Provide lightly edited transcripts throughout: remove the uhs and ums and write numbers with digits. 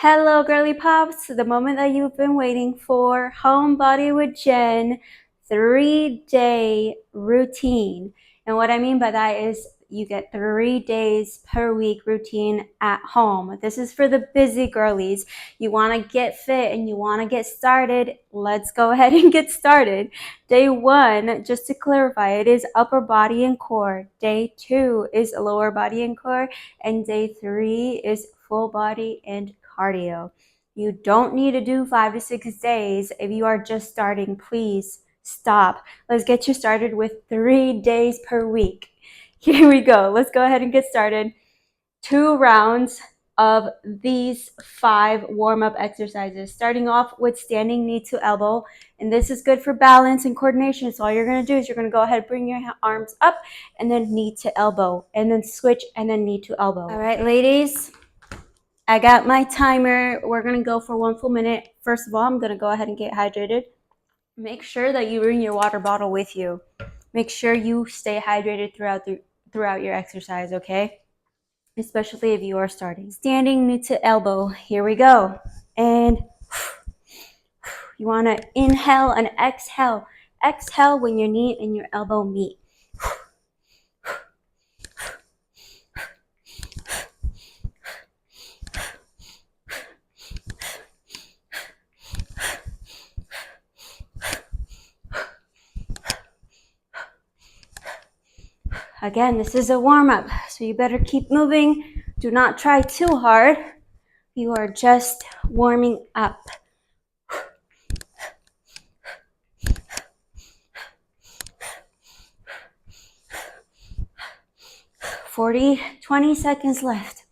Hello, Girly Pops, the moment that you've been waiting for. Home Body with Jen, 3-day routine. And what I mean by that is you get 3 days per week routine at home. This is for the busy girlies. You want to get fit and you want to get started. Let's go ahead and get started. Day 1, just to clarify, it is upper body and core. Day 2 is lower body and core. And day 3 is full body and cardio. You don't need to do 5 to 6 days. If you are just starting, please stop. Let's get you started with 3 days per week. Here we go. Let's go ahead and get started. 2 rounds of these 5 warm-up exercises, starting off with standing knee to elbow. And this is good for balance and coordination. So all you're going to do is you're going to go ahead, bring your arms up, and then knee to elbow, and then switch, and then knee to elbow. All right, ladies, I got my timer. We're going to go for 1 full minute. First of all, I'm going to go ahead and get hydrated. Make sure that you bring your water bottle with you. Make sure you stay hydrated throughout your exercise, okay? Especially if you are starting. Standing knee to elbow. Here we go. And you want to inhale and exhale. Exhale when your knee and your elbow meet. Again, this is a warm-up, so you better keep moving. Do not try too hard. You are just warming up. 20 seconds left.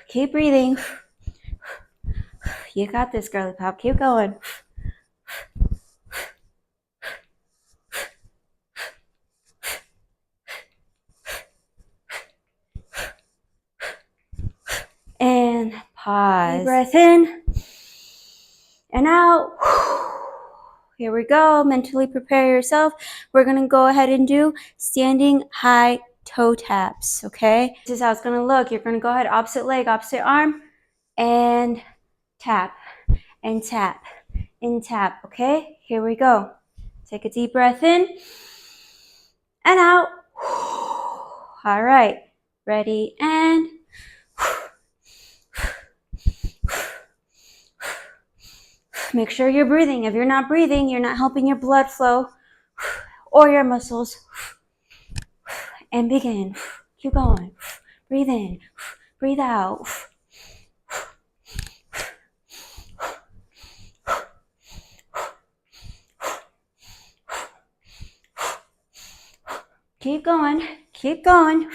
Keep breathing. You got this, Girly Pop. Keep going. And pause. Deep breath in and out. Here we go. Mentally prepare yourself. We're going to go ahead and do standing high toe taps, okay? This is how it's going to look. You're going to go ahead, opposite leg, opposite arm, and tap, and tap, and tap, okay? Here we go. Take a deep breath in and out. All right. Ready, and make sure you're breathing. If you're not breathing, you're not helping your blood flow or your muscles. And begin. Keep going. Breathe in. Breathe out. Keep going. Keep going.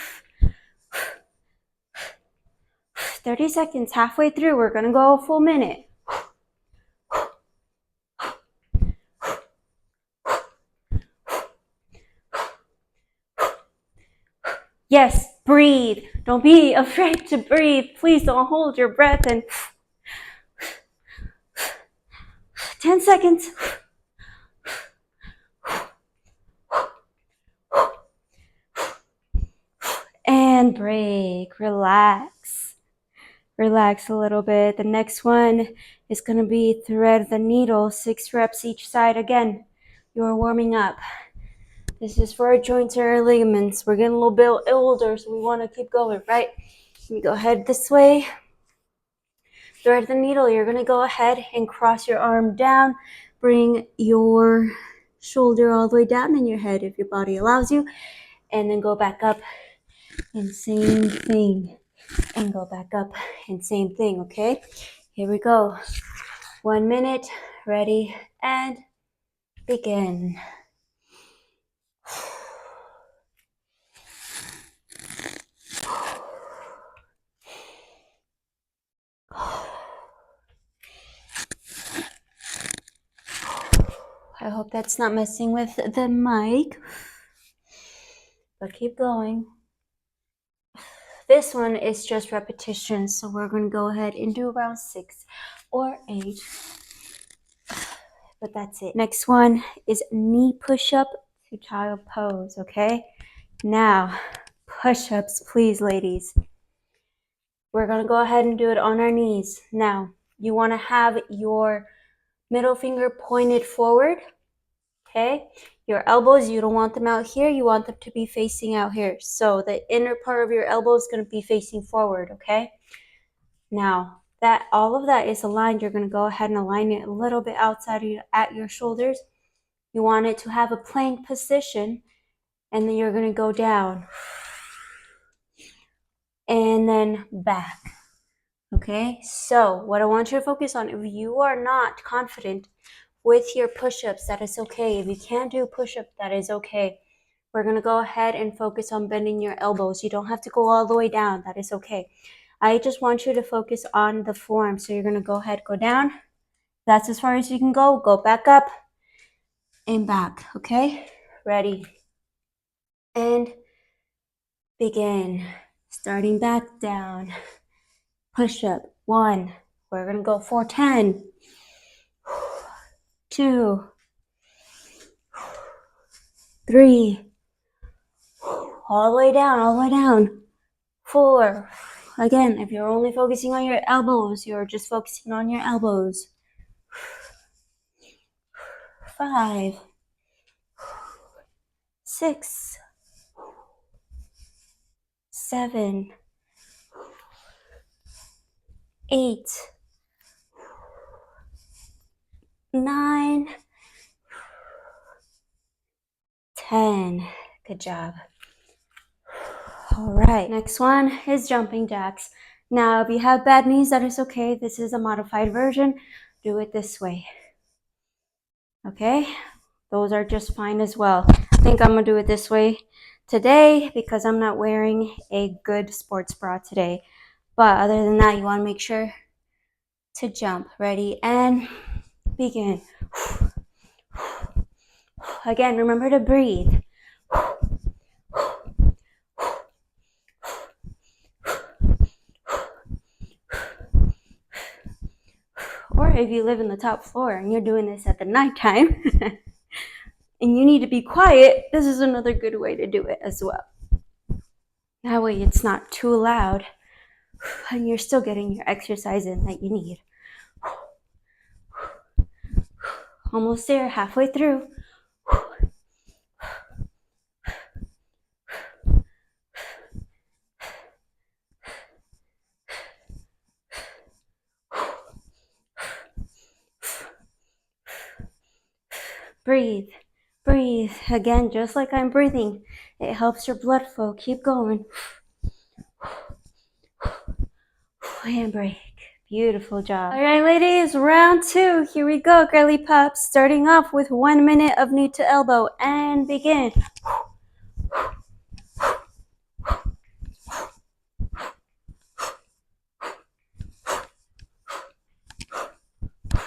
30 seconds. Halfway through, we're going to go a full minute. Yes, breathe. Don't be afraid to breathe. Please don't hold your breath. And 10 seconds. And break. Relax. Relax a little bit. The next one is going to be thread the needle, 6 reps each side. Again, you're warming up. This is for our joints and our ligaments. We're getting a little bit older, so we want to keep going, right? Let me go ahead this way. Thread the needle. You're going to go ahead and cross your arm down. Bring your shoulder all the way down and your head if your body allows you. And then go back up and same thing. And go back up and same thing, okay? Here we go. 1 minute. Ready, and begin. I hope that's not messing with the mic, but keep going. This one is just repetition, so we're going to go ahead and do around 6 or 8, but that's it. Next one is knee push-up to child pose, okay? Now, push-ups, please, ladies. We're going to go ahead and do it on our knees. Now, you want to have your middle finger pointed forward, okay? Your elbows, you don't want them out here. You want them to be facing out here. So the inner part of your elbow is going to be facing forward, okay? Now, that all of that is aligned. You're going to go ahead and align it a little bit outside of at your shoulders. You want it to have a plank position, and then you're going to go down and then back. Okay, so what I want you to focus on, if you are not confident with your push-ups, that is okay. If you can't do push-up, that is okay. We're going to go ahead and focus on bending your elbows. You don't have to go all the way down. That is okay. I just want you to focus on the form. So you're going to go ahead, go down. That's as far as you can go. Go back up and back, okay? Ready. And begin. Starting back down. Push up. 1. We're going to go for 10. 2. 3. All the way down, all the way down. 4. Again, if you're only focusing on your elbows, you're just focusing on your elbows. 5. 6. 7. 8. 9. 10. Good job. All right, next one is jumping jacks. Now, if you have bad knees, that is okay. This is a modified version. Do it this way. Okay, those are just fine as well. I think I'm gonna do it this way today because I'm not wearing a good sports bra today. But other than that, you want to make sure to jump. Ready and begin. Again, remember to breathe. Or if you live in the top floor and you're doing this at the nighttime and you need to be quiet, this is another good way to do it as well. That way it's not too loud and you're still getting your exercise in that you need. Almost there, halfway through. Breathe, breathe. Again, just like I'm breathing, it helps your blood flow. Keep going. And break. Beautiful job. All right, ladies, round 2. Here we go, Girly Pops. Starting off with 1 minute of knee to elbow and begin.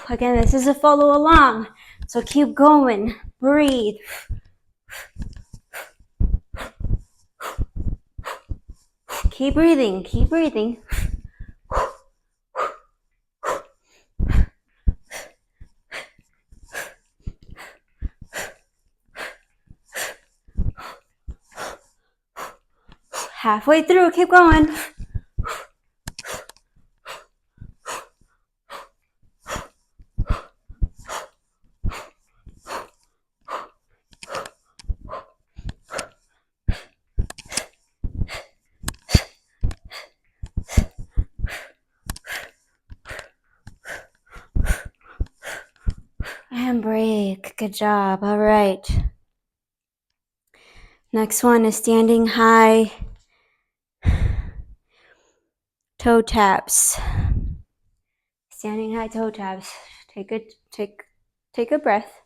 Again, this is a follow along, so keep going. Breathe. Keep breathing, keep breathing. Halfway through, keep going. And break. Good job. All right. Next one is standing high toe taps. Standing high toe taps. Take a breath.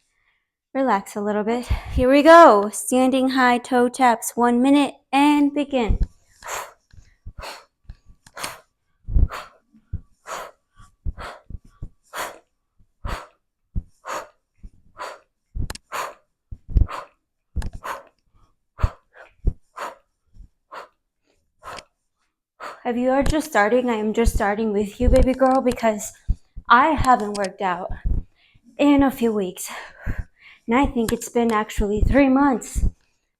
Relax a little bit. Here we go. Standing high toe taps. 1 minute and begin. If you are just starting, I am just starting with you, baby girl, because I haven't worked out in a few weeks. And I think it's been actually 3 months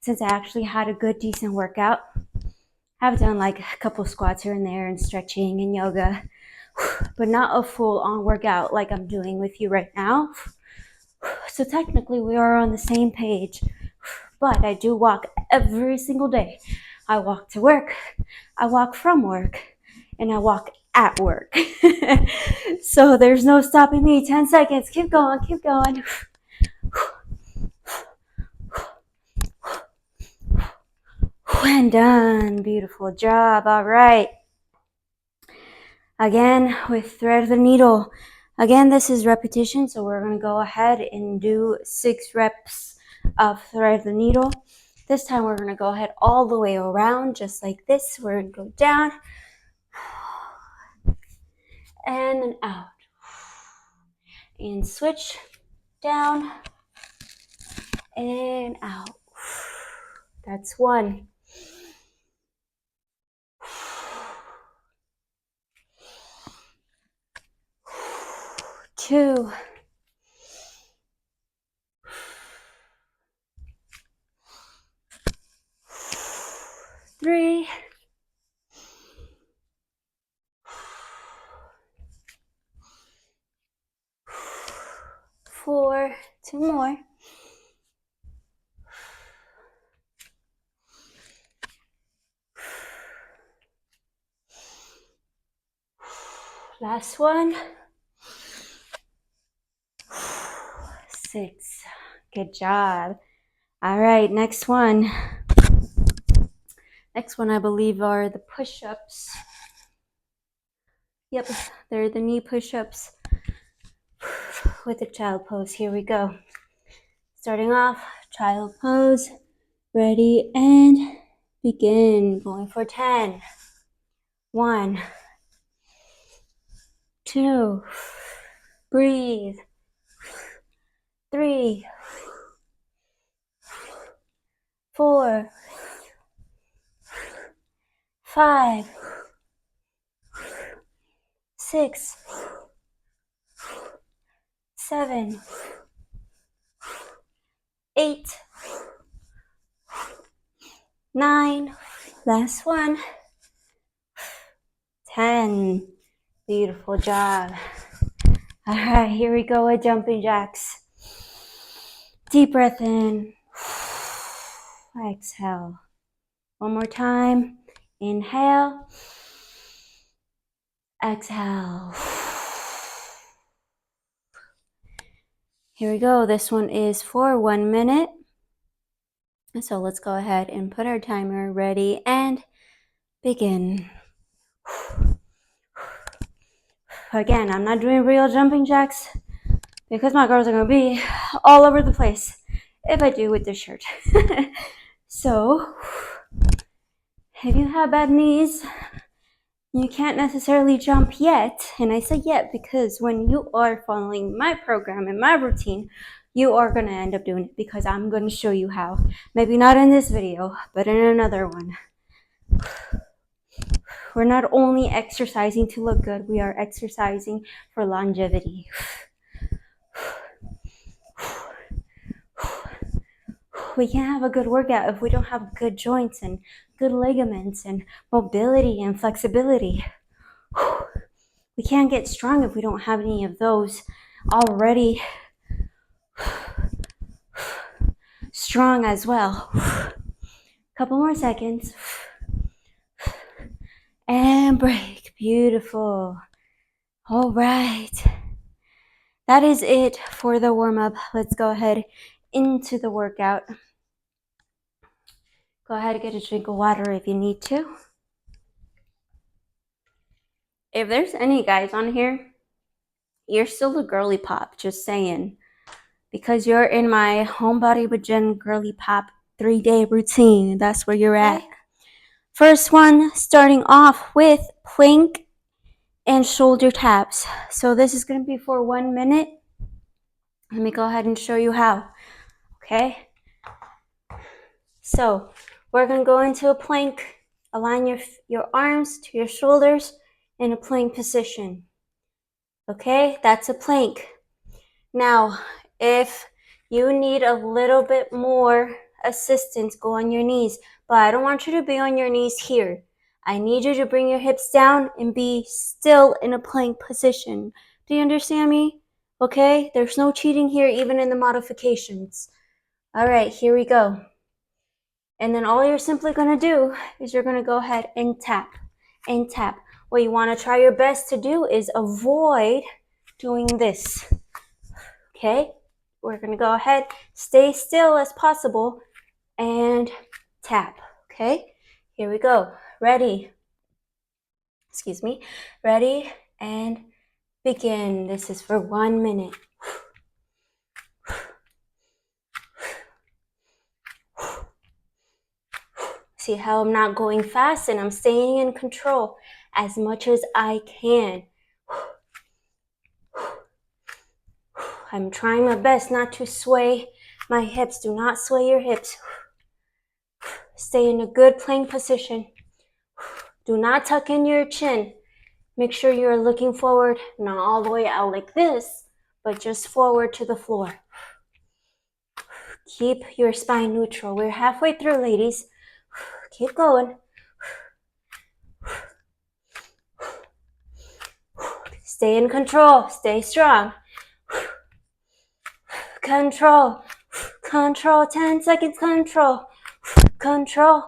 since I actually had a good, decent workout. I've done like a couple squats here and there and stretching and yoga, but not a full-on workout like I'm doing with you right now. So technically we are on the same page, but I do walk every single day. I walk to work, I walk from work, and I walk at work. So there's no stopping me. 10 seconds. Keep going, keep going. And done. Beautiful job. All right. Again, with thread the needle. Again, this is repetition, so we're going to go ahead and do 6 reps of thread the needle. This time we're going to go ahead all the way around, just like this. We're going to go down and then out. And switch down and out. That's 1. 2. 3. 4. 2 more. 1. 6. Good job. All right, next one. Next one, I believe, are the push-ups. Yep, they're the knee push-ups with the child pose. Here we go. Starting off, child pose. Ready and begin. Going for 10. 1. 2. Breathe. 3. 4. 5. 6. 7. 8. 9. Last one. 10. Beautiful job. All right, here we go with jumping jacks. Deep breath in. Exhale. One more time. Inhale. Exhale. Here we go. This one is for 1 minute. So let's go ahead and put our timer ready and begin. Again, I'm not doing real jumping jacks because my girls are going to be all over the place if I do with this shirt. So, if you have bad knees, you can't necessarily jump yet. And I say yet because when you are following my program and my routine, you are going to end up doing it because I'm going to show you how. Maybe not in this video, but in another one. We're not only exercising to look good, we are exercising for longevity. We can't have a good workout if we don't have good joints and good ligaments and mobility and flexibility. We can't get strong if we don't have any of those already strong as well. Couple more seconds. And break. Beautiful. All right. That is it for the warm-up. Let's go ahead into the workout. Go ahead and get a drink of water if you need to. If there's any guys on here, you're still a girly pop, just saying. Because you're in my Home Body with Jen Girly Pop 3-day routine. That's where you're at. First one, starting off with plank and shoulder taps. So this is going to be for 1 minute. Let me go ahead and show you how. Okay? So we're going to go into a plank. Align your arms to your shoulders in a plank position. Okay? That's a plank. Now, if you need a little bit more assistance, go on your knees. But I don't want you to be on your knees here. I need you to bring your hips down and be still in a plank position. Do you understand me? Okay? There's no cheating here, even in the modifications. All right, here we go. And then all you're simply going to do is you're going to go ahead and tap and tap. What you want to try your best to do is avoid doing this. Okay? We're going to go ahead, stay still as possible, and tap. Okay? Here we go. Ready? Excuse me. Ready? And begin. This is for 1 minute. See how I'm not going fast and I'm staying in control as much as I can. I'm trying my best not to sway my hips. Do not sway your hips. Stay in a good plank position. Do not tuck in your chin. Make sure you're looking forward, not all the way out like this, but just forward to the floor. Keep your spine neutral. We're halfway through, ladies. Keep going. Stay in control. Stay strong. Control. Control. 10 seconds. Control. Control.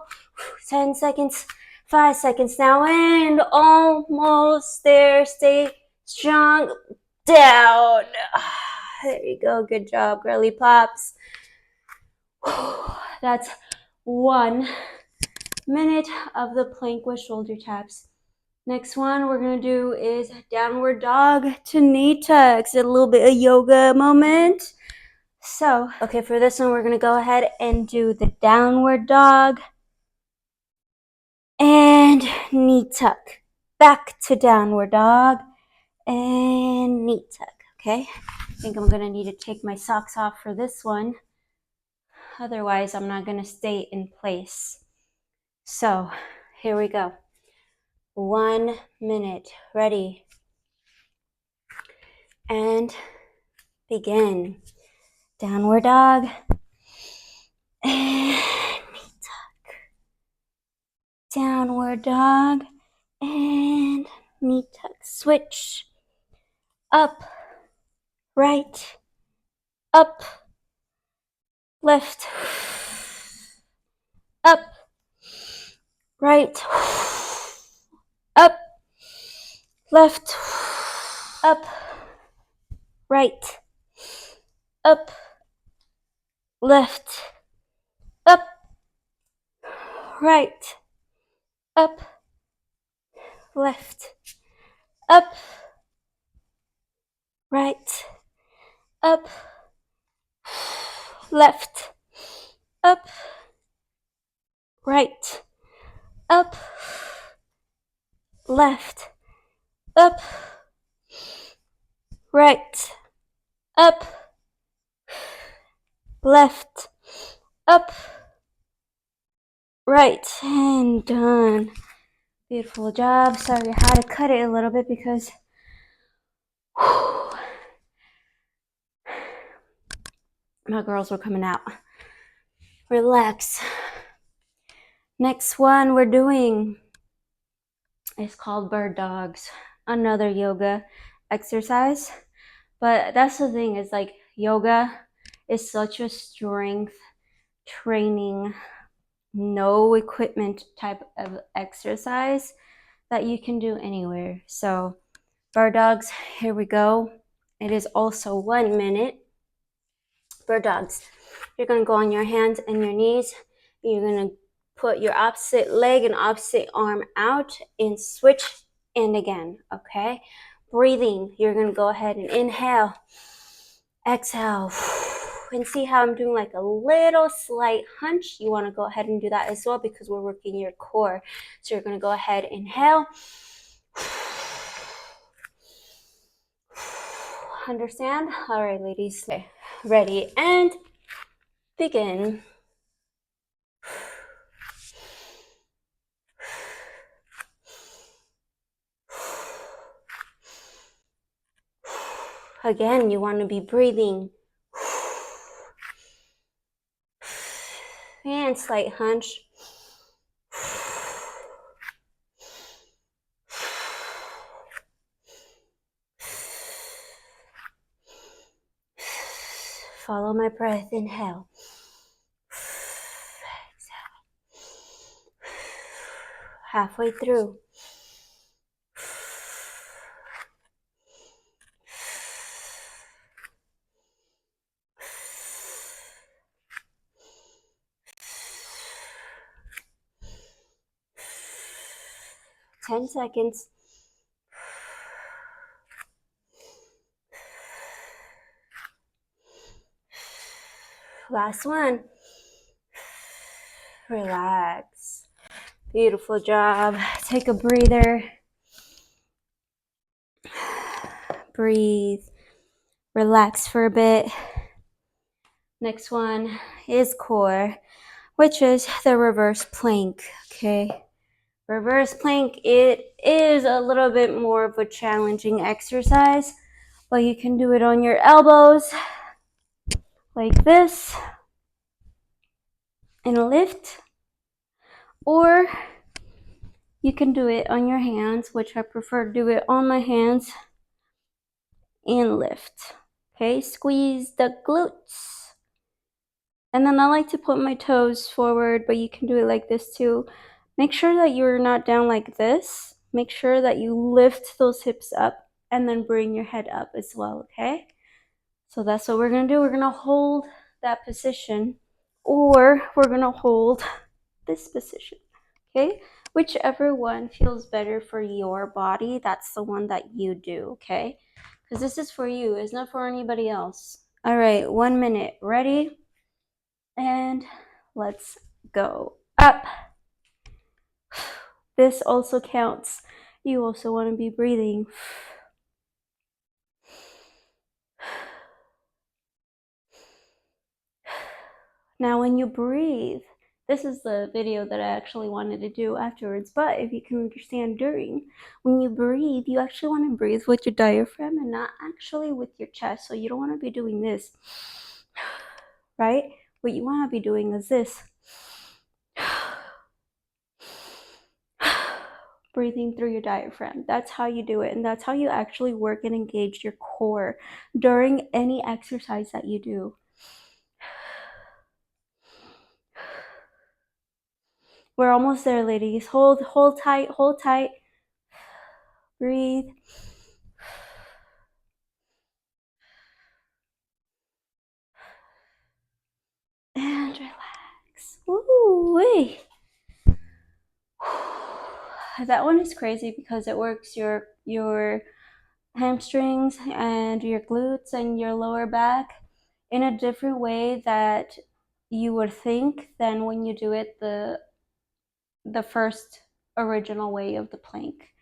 10 seconds. 5 seconds now. And almost there. Stay strong. Down. There you go. Good job, Girly Pops. That's 1 minute of the plank with shoulder taps. Next one we're going to do is downward dog to knee tucks. A little bit of yoga moment. So, okay, for this one we're going to go ahead and do the downward dog and knee tuck. Back to downward dog and knee tuck. Okay, I think I'm going to need to take my socks off for this one. Otherwise, I'm not going to stay in place. So, here we go. 1 minute. Ready? And begin. Downward dog. And knee tuck. Downward dog. And knee tuck. Switch. Up. Right. Up. Left. Up. Right. Up. Left. Up. Right. Up. Left. Up. Right. Up. Left. Up. Right. Up. Left. Up. Right. Up. Left. Up. Right. Up. Left. Up. Right. And done. Beautiful job. Sorry I had to cut it a little bit because my girls were coming out. Relax. Next one we're doing is called bird dogs. Another yoga exercise. But that's the thing, is like yoga is such a strength training, no equipment type of exercise that you can do anywhere. So bird dogs, here we go. It is also 1 minute. Bird dogs. You're going to go on your hands and your knees. You're going to put your opposite leg and opposite arm out and switch and again, okay? Breathing, you're going to go ahead and inhale, exhale, and see how I'm doing like a little slight hunch. You want to go ahead and do that as well because we're working your core. So you're going to go ahead, inhale. Understand? All right, ladies. Okay. Ready and begin. Again, you want to be breathing. And slight hunch. Follow my breath. Inhale. Halfway through. 10 seconds. Last one. Relax. Beautiful job. Take a breather. Breathe. Relax for a bit. Next one is core, which is the reverse plank, okay? Reverse plank, it is a little bit more of a challenging exercise, but you can do it on your elbows like this and lift, or you can do it on your hands, which I prefer to do it on my hands and lift. Okay, squeeze the glutes. And then I like to put my toes forward, but you can do it like this too. Make sure that you're not down like this. Make sure that you lift those hips up and then bring your head up as well, okay? So that's what we're gonna do. We're gonna hold that position, or we're gonna hold this position, okay? Whichever one feels better for your body, that's the one that you do, okay? Because this is for you, it's not for anybody else. All right, 1 minute. Ready? And let's go up. This also counts. You also want to be breathing. Now when you breathe, this is the video that I actually wanted to do afterwards, but if you can understand during, when you breathe, you actually want to breathe with your diaphragm and not actually with your chest. So you don't want to be doing this, right? What you want to be doing is this. Breathing through your diaphragm. That's how you do it, and that's how you actually work and engage your core during any exercise that you do. We're almost there, ladies. Hold tight, hold tight. Breathe. And relax. Woo-wee. That one is crazy because it works your hamstrings and your glutes and your lower back in a different way that you would think than when you do it the first original way of the plank.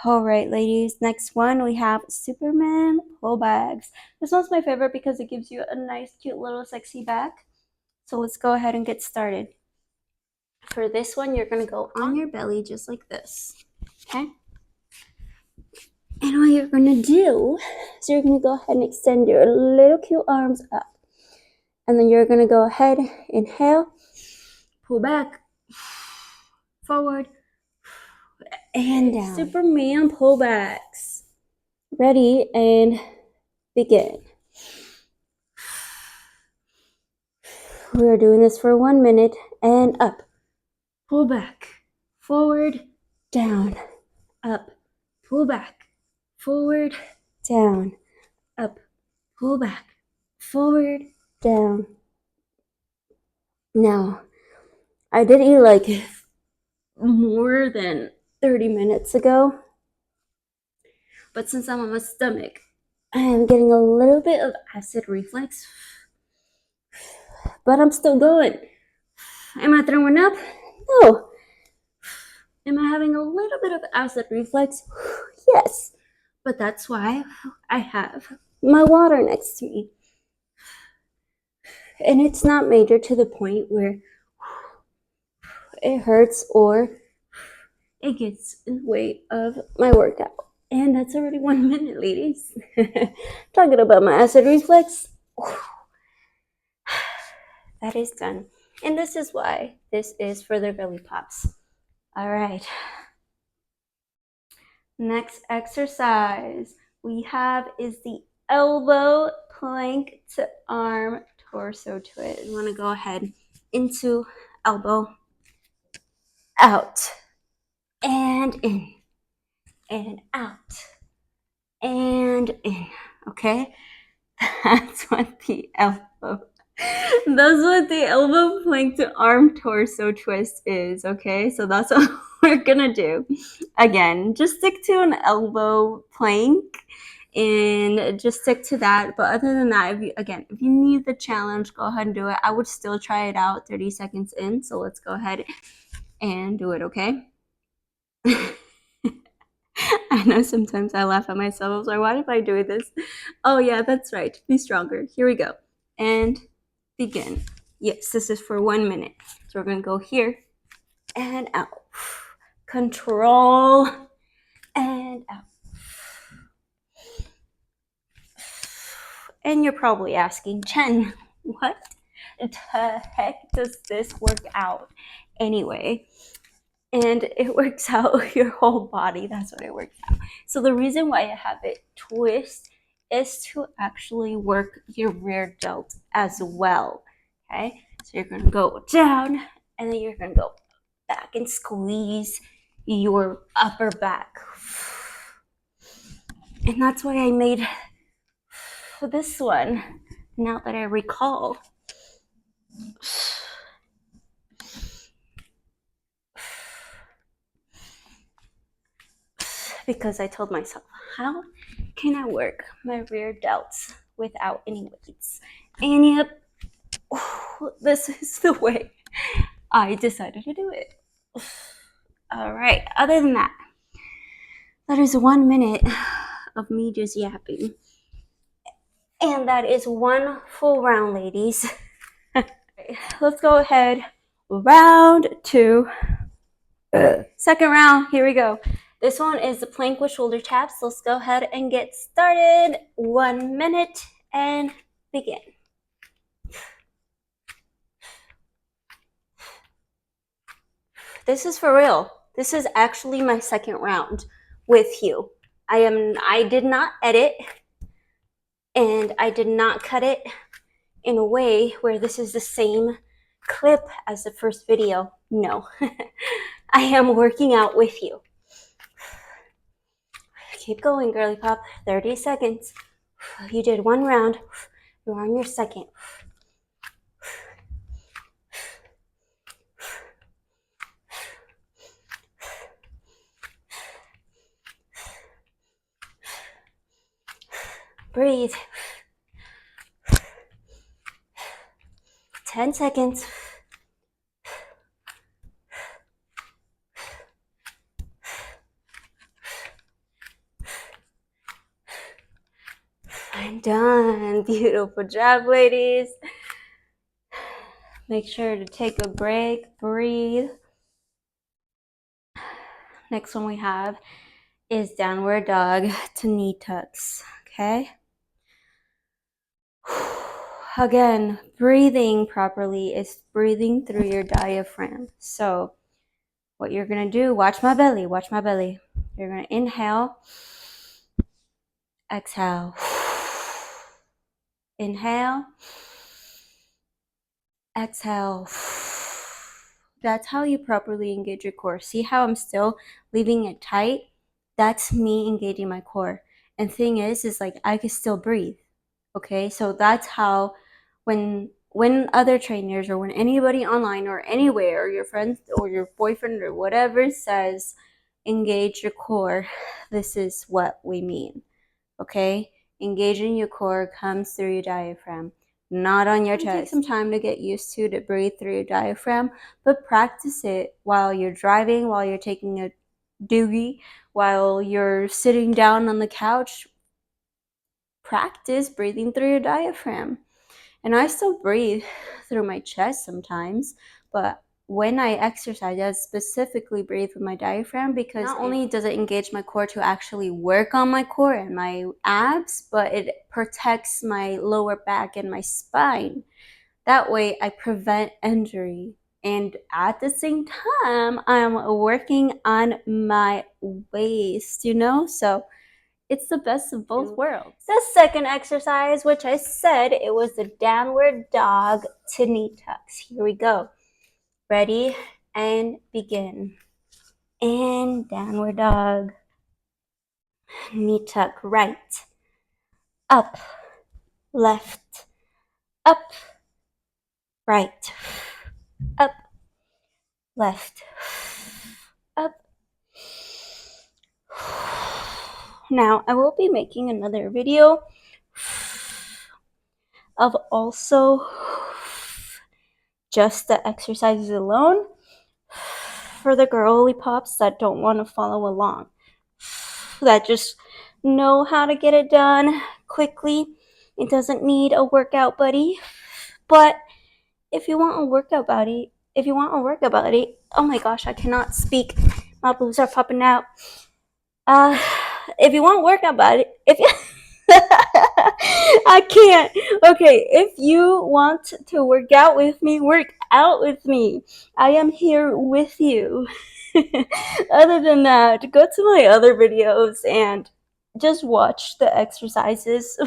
All right, ladies, next one we have Superman pull bags. This one's my favorite because it gives you a nice cute little sexy back. So let's go ahead and get started. For this one, you're gonna go on your belly just like this, okay? And what you're gonna do is you're gonna go ahead and extend your little cute arms up. And then you're gonna go ahead, inhale, pull back, forward, and down. Superman pullbacks. Ready, and begin. We're doing this for 1 minute, and up, pull back, forward, down, up, pull back, forward, down, up, pull back, forward, down. Now, I did eat like more than 30 minutes ago, but since I'm on my stomach, I am getting a little bit of acid reflux, but I'm still going. Am I throwing up? No. Am I having a little bit of acid reflux? Yes, but that's why I have my water next to me. And it's not major to the point where it hurts or it gets in the way of my workout. And that's already 1 minute, ladies. Talking about my acid reflux. That is done. And this is why this is for the Girly Pops. All right. Next exercise we have is the elbow plank to arm, torso twist. You want to go ahead into elbow, out, and in, and out, and in. Okay? That's what the elbow That's what the elbow plank to arm torso twist is, okay? So that's what we're gonna do. Again, just stick to an elbow plank and just stick to that. But other than that, if you need the challenge, go ahead and do it. I would still try it out 30 seconds in. So let's go ahead and do it, okay? I know sometimes I laugh at myself. I was like, why am I doing this? Oh yeah, that's right. Be stronger. Here we go. And begin. Yes, this is for 1 minute. So we're gonna go here and out. Control and out. And you're probably asking, Jen, what the heck does this work out anyway? And it works out your whole body. That's what it works out. So the reason why I have it twist is to actually work your rear delt as well. Okay, so you're gonna go down and then you're gonna go back and squeeze your upper back. And that's why I made this one, now that I recall. Because I told myself, how can I work my rear delts without any weights? And yep, this is the way I decided to do it. All right, other than that, that is 1 minute of me just yapping. And that is one full round, ladies. Let's go ahead. Round two. Second round, here we go. This one is the plank with shoulder taps. Let's go ahead and get started. 1 minute and begin. This is for real. This is actually my second round with you. I did not edit and I did not cut it in a way where this is the same clip as the first video. No. I am working out with you. Keep going, girly pop. 30 seconds. You did one round. You're on your second. Breathe. 10 seconds. I'm done. Beautiful job, ladies. Make sure to take a break, breathe. Next one we have is downward dog to knee tucks, okay? Again, breathing properly is breathing through your diaphragm. So what you're gonna do, watch my belly, watch my belly. You're gonna inhale, exhale. Inhale, exhale. That's how you properly engage your core. See how I'm still leaving it tight? That's me engaging my core. And thing is like I can still breathe. Okay, so that's how when other trainers or when anybody online or anywhere, or your friends or your boyfriend or whatever says engage your core, this is what we mean. Okay, engaging your core comes through your diaphragm, not on your chest. Take some time to get used to breathe through your diaphragm, but practice it while you're driving, while you're taking a doogie, while you're sitting down on the couch. Practice breathing through your diaphragm. And I still breathe through my chest sometimes, but when I exercise, I specifically breathe with my diaphragm because not only does it engage my core to actually work on my core and my abs, but it protects my lower back and my spine. That way I prevent injury. And at the same time, I'm working on my waist, so It's the best of both worlds. The second exercise, which I said it was the downward dog to knee tucks. Here we go. Ready and begin. And downward dog. Knee tuck right. Up. Left. Up. Right. Up. Left. Up. Now, I will be making another video of also just the exercises alone for the girly pops that don't want to follow along, that just know how to get it done quickly. It doesn't need a workout buddy. But if you want a workout buddy, oh my gosh, I cannot speak. My boobs are popping out. If you want a workout buddy, I can't. Okay, if you want to work out with me, work out with me. I am here with you. Other than that, go to my other videos and just watch the exercises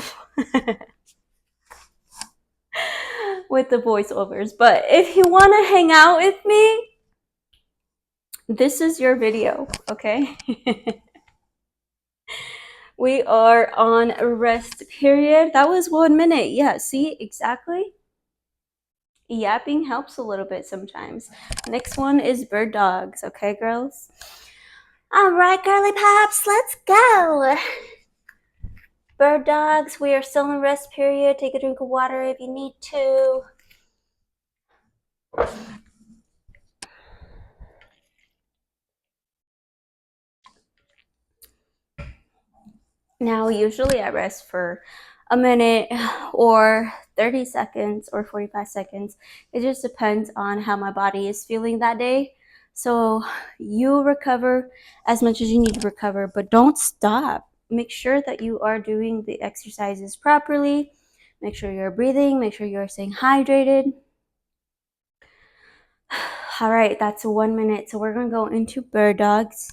with the voiceovers. But if you want to hang out with me, this is your video, okay? We are on a rest period. That was 1 minute. Yeah, see, exactly. Yapping helps a little bit sometimes. Next one is bird dogs, okay, girls? All right, girly pops, let's go. Bird dogs, we are still in rest period. Take a drink of water if you need to. Now, usually I rest for a minute or 30 seconds or 45 seconds. It just depends on how my body is feeling that day. So you recover as much as you need to recover, but don't stop. Make sure that you are doing the exercises properly. Make sure you're breathing. Make sure you're staying hydrated. All right, that's 1 minute. So we're going to go into bird dogs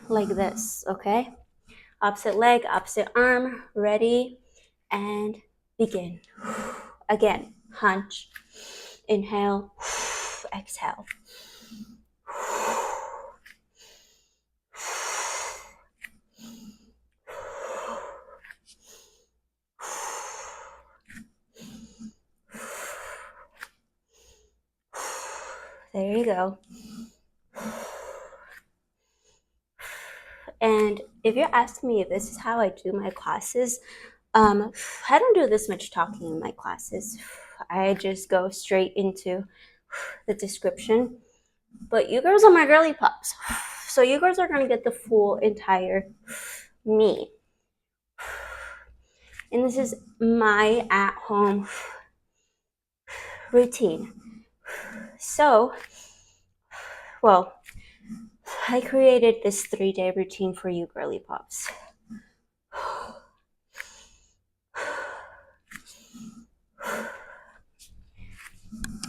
like this, okay? Opposite leg, opposite arm, ready, and begin. Again, hunch, inhale, exhale. There you go. And if you're asking me if this is how I do my classes, I don't do this much talking in my classes. I just go straight into the description. But you girls are my girly pops. So you girls are going to get the full entire me. And this is my at-home routine. So, well, I created this 3-day routine for you girly pops.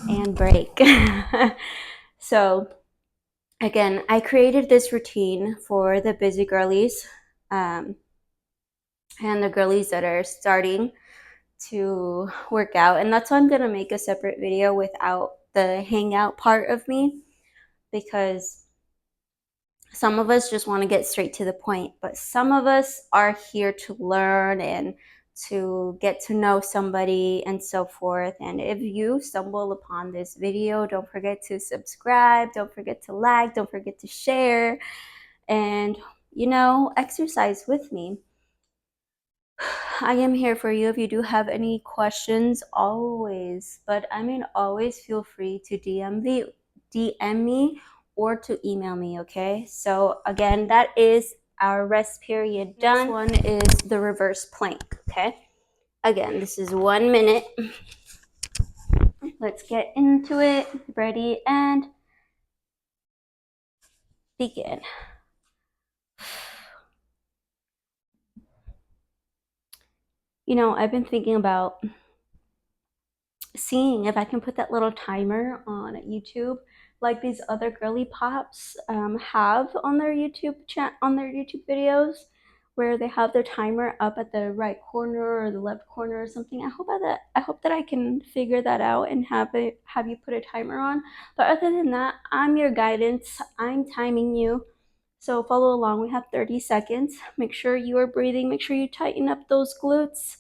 And break. So, again, I created this routine for the busy girlies and the girlies that are starting to work out. And that's why I'm going to make a separate video without the hangout part of me, because some of us just want to get straight to the point, but some of us are here to learn and to get to know somebody and so forth. And if you stumble upon this video, don't forget to subscribe, don't forget to like, don't forget to share, and exercise with me. I am here for you if you do have any questions, always, but always feel free to DM me or to email me, okay? So again, that is our rest period done. Next one is the reverse plank, okay? Again, this is 1 minute. Let's get into it. Ready and begin. I've been thinking about seeing if I can put that little timer on YouTube like these other girly pops have on their YouTube videos, where they have their timer up at the right corner or the left corner or something. I hope that I can figure that out and have you put a timer on. But other than that, I'm your guidance. I'm timing you. So follow along. We have 30 seconds. Make sure you are breathing. Make sure you tighten up those glutes.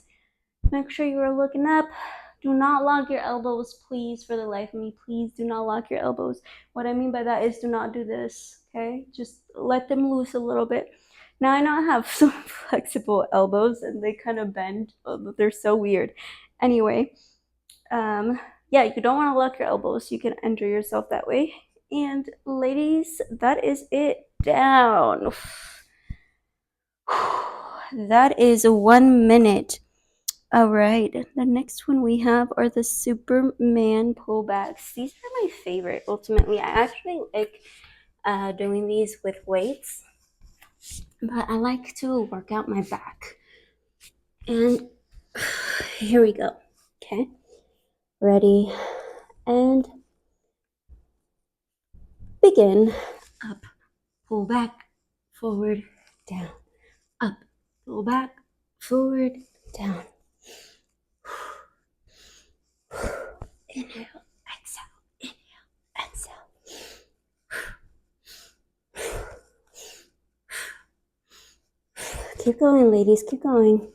Make sure you are looking up. Do not lock your elbows, please, for the life of me. Please do not lock your elbows. What I mean by that is do not do this, okay? Just let them loose a little bit. Now I know I have some flexible elbows and they kind of bend. They're so weird. Anyway, yeah, you don't want to lock your elbows. You can injure yourself that way. And ladies, that is it. Down. That is 1 minute. All right, the next one we have are the Superman pullbacks. These are my favorite. Ultimately, I actually like doing these with weights, but I like to work out my back. And here we go. Okay, ready, and begin. Up, pull back, forward, down. Up, pull back, forward, down. Inhale, exhale, inhale, exhale. Keep going, ladies, keep going.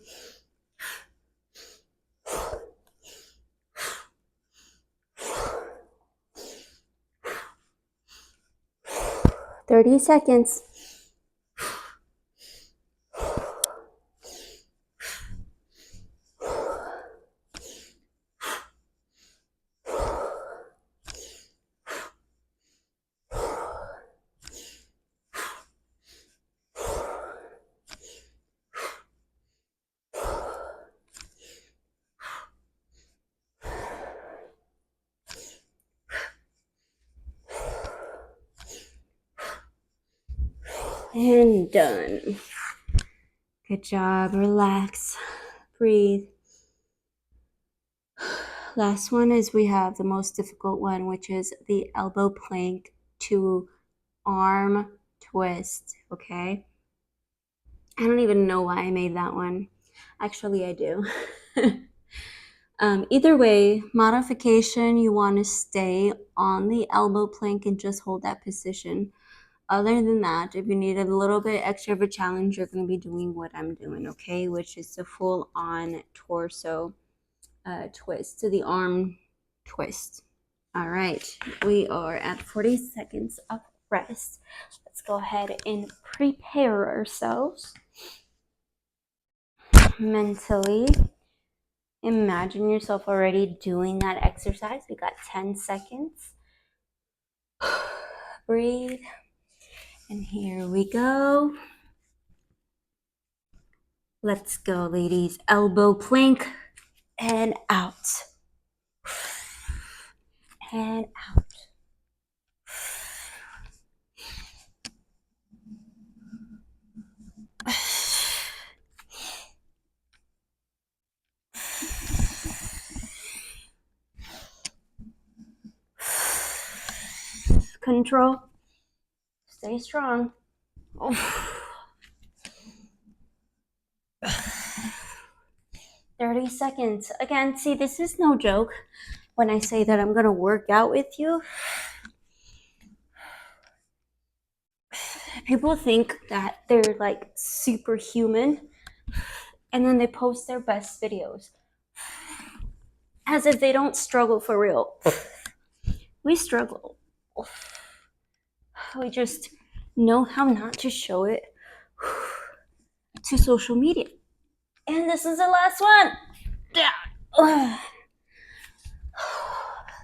30 seconds. And done. Good job. Relax. Breathe. Last one is we have the most difficult one, which is the elbow plank to arm twist. Okay. I don't even know why I made that one. Actually, I do. Either way, modification, you want to stay on the elbow plank and just hold that position. Other than that, if you need a little bit extra of a challenge, you're going to be doing what I'm doing, okay? Which is the full-on torso twist, to the arm twist. All right, we are at 40 seconds of rest. Let's go ahead and prepare ourselves mentally. Imagine yourself already doing that exercise. We got 10 seconds. Breathe. And here we go. Let's go, ladies. Elbow plank and out. And out. Control. Stay strong. 30 seconds. Again, see, this is no joke when I say that I'm going to work out with you. People think that they're like superhuman and then they post their best videos as if they don't struggle for real. We struggle. We just know how not to show it to social media. And this is the last one.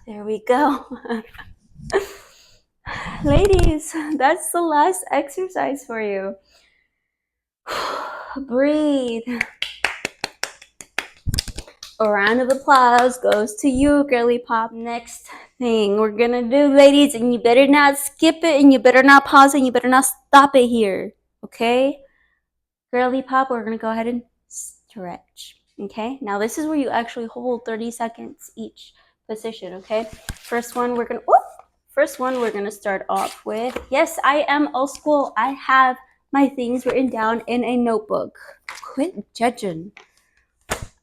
There we go. Ladies, that's the last exercise for you. Breathe. A round of applause goes to you, Girly Pop. Next thing we're gonna do, ladies, and you better not skip it, and you better not pause it, and you better not stop it here, okay? Girly Pop, we're gonna go ahead and stretch, okay? Now this is where you actually hold 30 seconds each position, okay? First one, we're gonna, whoop, First one we're gonna start off with, yes, I am old school. I have my things written down in a notebook. Quit judging.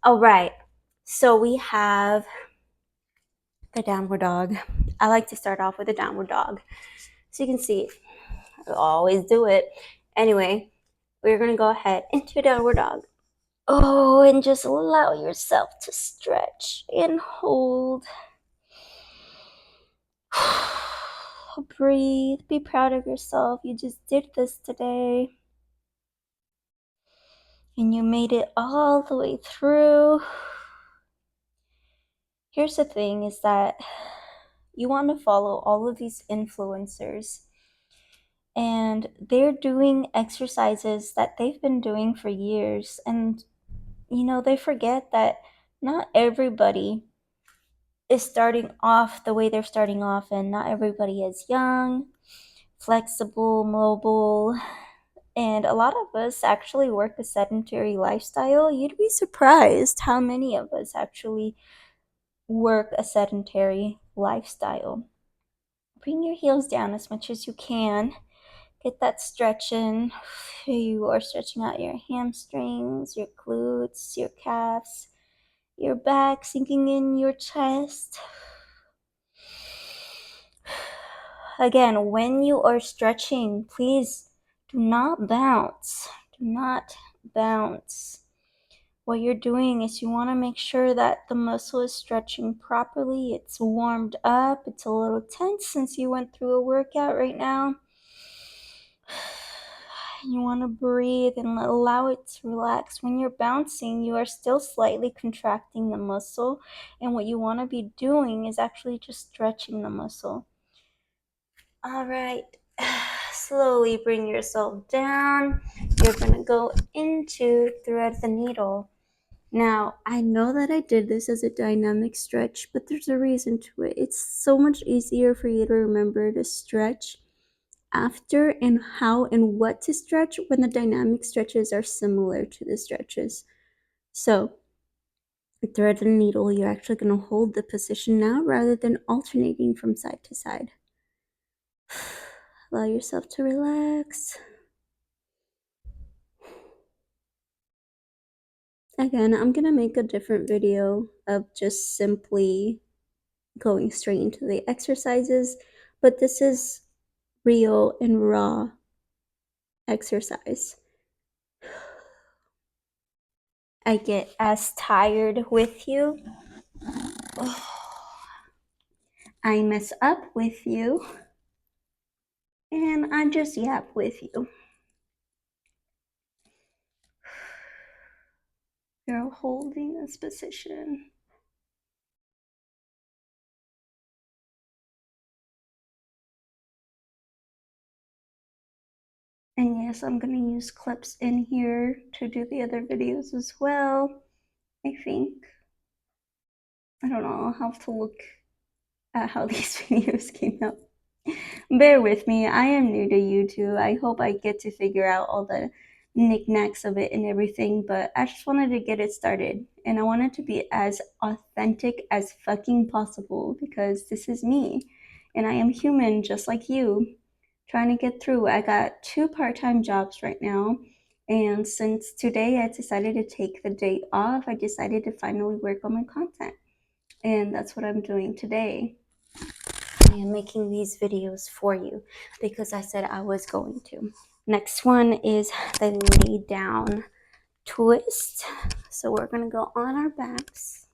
All right, so we have the downward dog. I like to start off with a downward dog. So you can see, I always do it. Anyway, we're gonna go ahead into downward dog. Oh, and just allow yourself to stretch and hold. Breathe. Be proud of yourself. You just did this today. And you made it all the way through. Here's the thing is that you want to follow all of these influencers, and they're doing exercises that they've been doing for years, and they forget that not everybody is starting off the way they're starting off, and not everybody is young, flexible, mobile, and a lot of us actually work a sedentary lifestyle. You'd be surprised how many of us actually work a sedentary lifestyle. Bring your heels down as much as you can. Get that stretch in. You are stretching out your hamstrings, your glutes, your calves, your back, sinking in your chest. Again, when you are stretching, please do not bounce. Do not bounce. What you're doing is you want to make sure that the muscle is stretching properly. It's warmed up. It's a little tense since you went through a workout right now. You want to breathe and allow it to relax. When you're bouncing, you are still slightly contracting the muscle. And what you want to be doing is actually just stretching the muscle. All right. Slowly bring yourself down. You're going to go into thread the needle. Now, I know that I did this as a dynamic stretch, but there's a reason to it. It's so much easier for you to remember to stretch after and how and what to stretch when the dynamic stretches are similar to the stretches. So, thread the needle, you're actually going to hold the position now rather than alternating from side to side. Allow yourself to relax. Again, I'm going to make a different video of just simply going straight into the exercises, but this is real and raw exercise. I get as tired with you. I mess up with you. And I just yap with you. You're holding this position. And yes, I'm going to use clips in here to do the other videos as well, I think. I don't know, I'll have to look at how these videos came out. Bear with me, I am new to YouTube. I hope I get to figure out all the knickknacks of it and everything, but I just wanted to get it started. And I wanted to be as authentic as fucking possible because this is me. And I am human just like you, trying to get through. I got 2 part-time jobs right now. And since today I decided to take the day off, I decided to finally work on my content. And that's what I'm doing today. I am making these videos for you because I said I was going to. Next one is the lay down twist. So we're going to go on our backs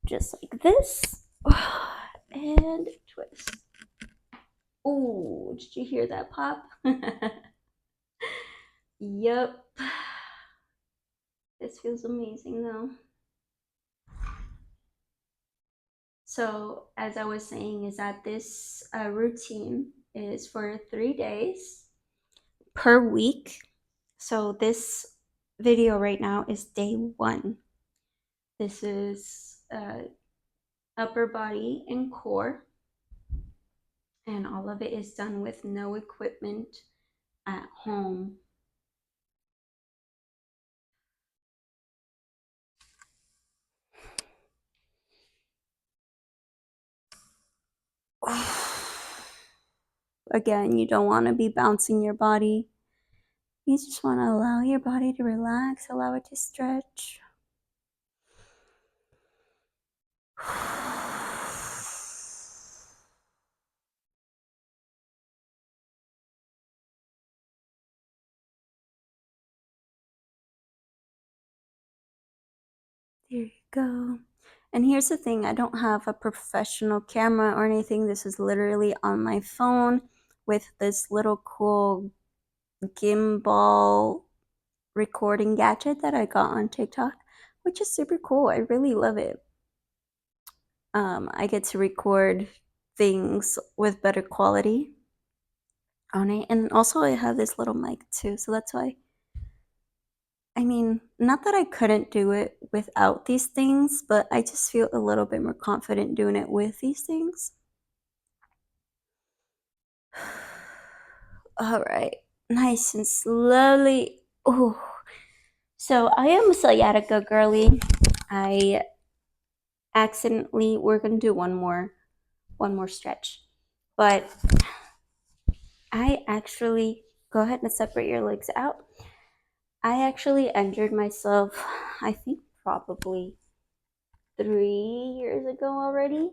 just like this and twist. Ooh, did you hear that pop? Yep. This feels amazing though. So as I was saying is that this routine is for 3 days per week. So this video right now is day 1. This is upper body and core, and all of it is done with no equipment at home. again, you don't want to be bouncing your body. You just want to allow your body to relax, allow it to stretch. There you go. And here's the thing, I don't have a professional camera or anything. This is literally on my phone with this little cool gimbal recording gadget that I got on TikTok, which is super cool. I really love it. I get to record things with better quality on it. And also I have this little mic too, so that's why, I mean, not that I couldn't do it without these things, but I just feel a little bit more confident doing it with these things. All right, nice and slowly. Oh, so I am a sciatica girly. I accidentally, we're gonna do one more stretch, but I actually, go ahead and separate your legs out. I actually injured myself, I think probably 3 years ago already,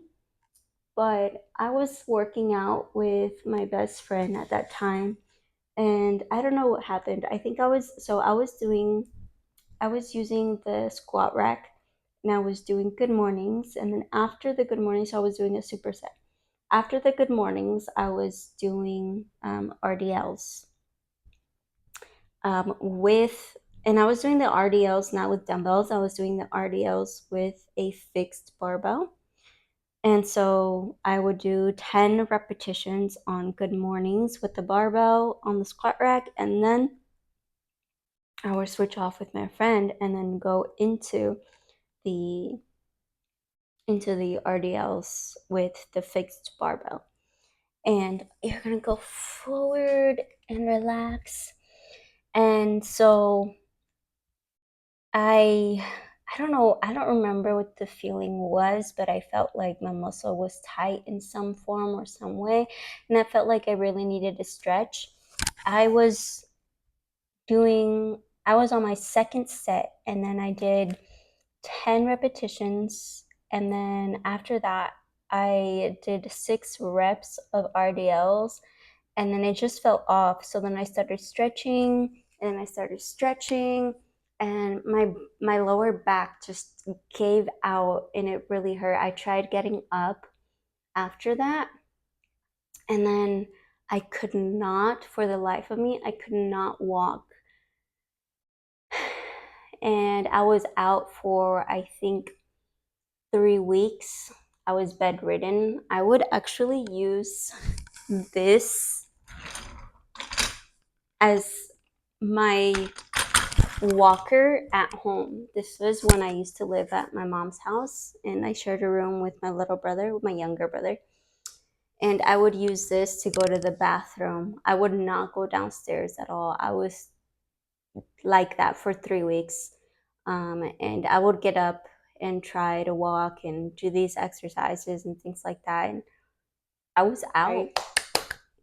but I was working out with my best friend at that time, and I don't know what happened. I think I was using the squat rack, and I was doing good mornings, and then after the good mornings I was doing a superset. After the good mornings I was doing RDLs with, and I was doing the RDLs not with dumbbells. I was doing the RDLs with a fixed barbell. And so I would do 10 repetitions on good mornings with the barbell on the squat rack, and then I would switch off with my friend and then go into the RDLs with the fixed barbell. And you're gonna go forward and relax. And so I don't know, I don't remember what the feeling was, but I felt like my muscle was tight in some form or some way, and I felt like I really needed to stretch. I was I was on my second set, and then I did 10 repetitions, and then after that I did 6 reps of RDLs, and then it just fell off. So then I started stretching, and I started stretching, and my lower back just gave out, and it really hurt. I tried getting up after that, and then I could not, for the life of me, I could not walk. And I was out for, I think, 3 weeks. I was bedridden. I would actually use this as my walker at home. This was when I used to live at my mom's house, and I shared a room with my little brother, with my younger brother. And I would use this to go to the bathroom. I would not go downstairs at all. I was like that for 3 weeks. And I would get up and try to walk and do these exercises and things like that. And I was out. Right.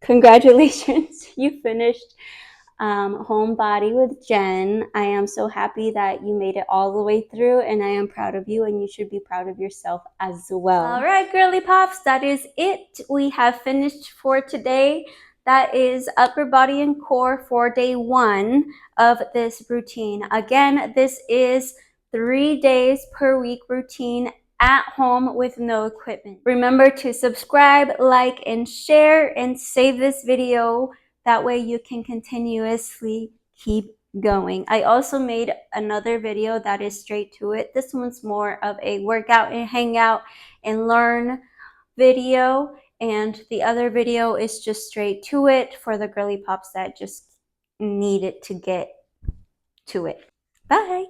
Congratulations, you finished Home Body with Jen. I am so happy that you made it all the way through, and I am proud of you, and you should be proud of yourself as well. All right, Girly Pops, that is it. We have finished for today. That is upper body and core for day 1 of this routine. Again, this is 3 days per week routine at home with no equipment. Remember to subscribe, like, and share, and save this video. That way you can continuously keep going. I also made another video that is straight to it. This one's more of a workout and hangout and learn video. And the other video is just straight to it for the girly pops that just needed to get to it. Bye.